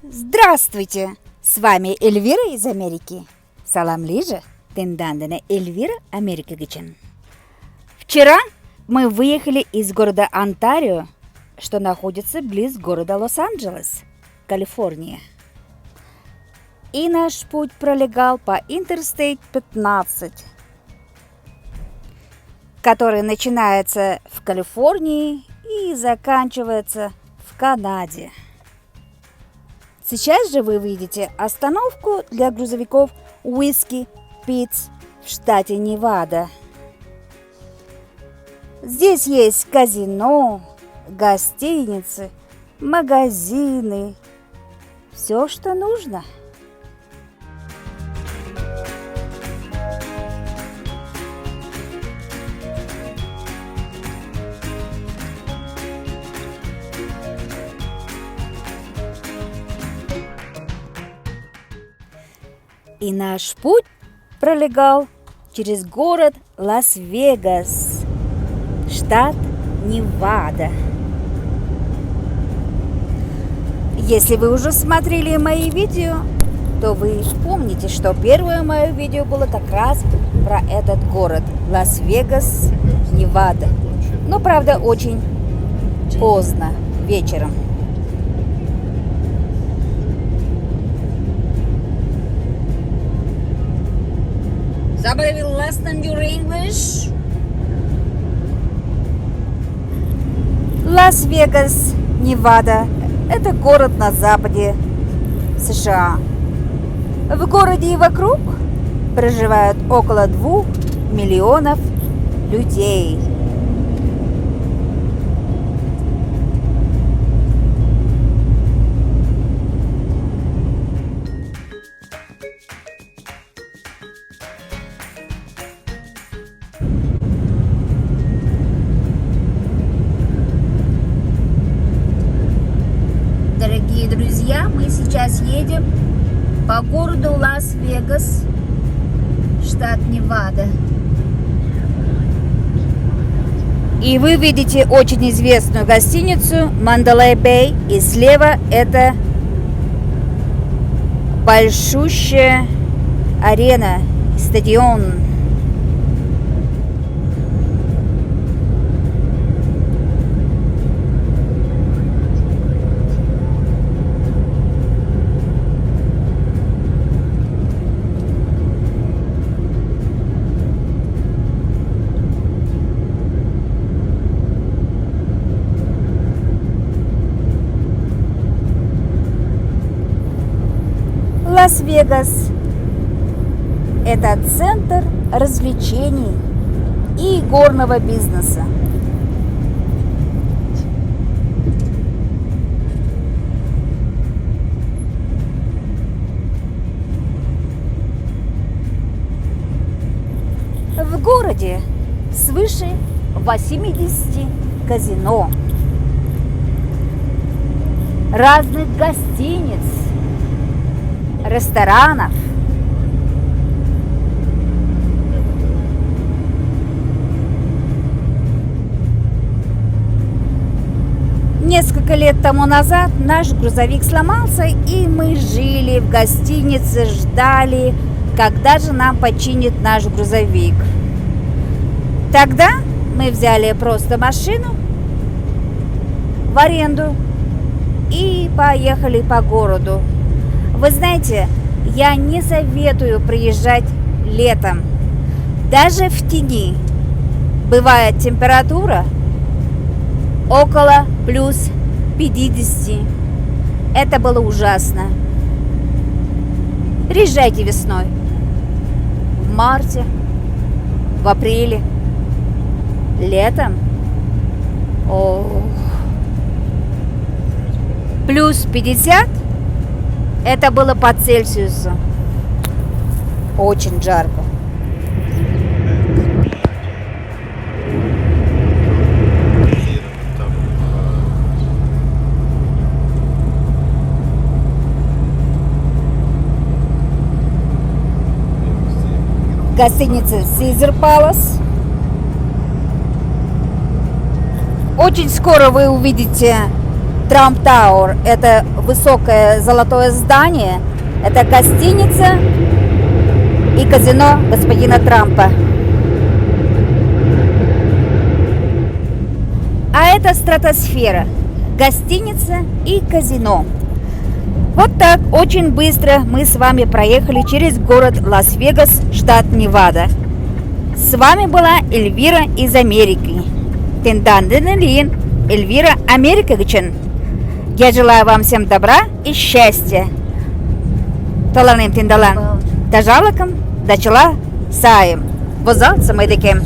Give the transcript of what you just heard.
Здравствуйте! С вами Эльвира из Америки. Салам лиже, тендандена Эльвира Америка гичен. Вчера мы выехали из города Онтарио, что находится близ города Лос-Анджелес, Калифорния. И наш путь пролегал по Interstate 15, который начинается в Калифорнии и заканчивается в Канаде. Сейчас же вы видите остановку для грузовиков Whiskey Pete's в штате Невада. Здесь есть казино, гостиницы, магазины, все, что нужно. И наш путь пролегал через город Лас-Вегас, штат Невада. Если вы уже смотрели мои видео, то вы помните, что первое мое видео было как раз про этот город Лас-Вегас, Невада. Но, правда, очень поздно, вечером. Somebody will listen your English? Лас-Вегас, Невада – это город на западе США. В городе и вокруг проживают около 2 миллионов людей. Дорогие друзья, мы сейчас едем по городу Лас-Вегас, штат Невада. И вы видите очень известную гостиницу Mandalay Bay, и слева это большущая арена, стадион. Лас-Вегас – это центр развлечений и горного бизнеса. В городе свыше 80 казино, разных гостиниц, ресторанов. Несколько лет тому назад наш грузовик сломался, и мы жили в гостинице, ждали, когда же нам починят наш грузовик. Тогда мы взяли просто машину в аренду и поехали по городу. Вы знаете, я не советую приезжать летом. Даже в тени бывает температура около плюс 50. Это было ужасно. Приезжайте весной, в марте, в апреле. Летом плюс 50. Это было по Цельсиусу. Очень жарко. Гостиница Caesar Palace. Очень скоро вы увидите Трамп Тауэр – это высокое золотое здание, это гостиница и казино господина Трампа. А это стратосфера, гостиница и казино. Вот так очень быстро мы с вами проехали через город Лас-Вегас, штат Невада. С вами была Эльвира из Америки. Тенданденелин, Эльвира Америка гычен. Я желаю вам всем добра и счастья. Таланым тиндалан. Тажалакам, дачала, саем. Возал самайдекем.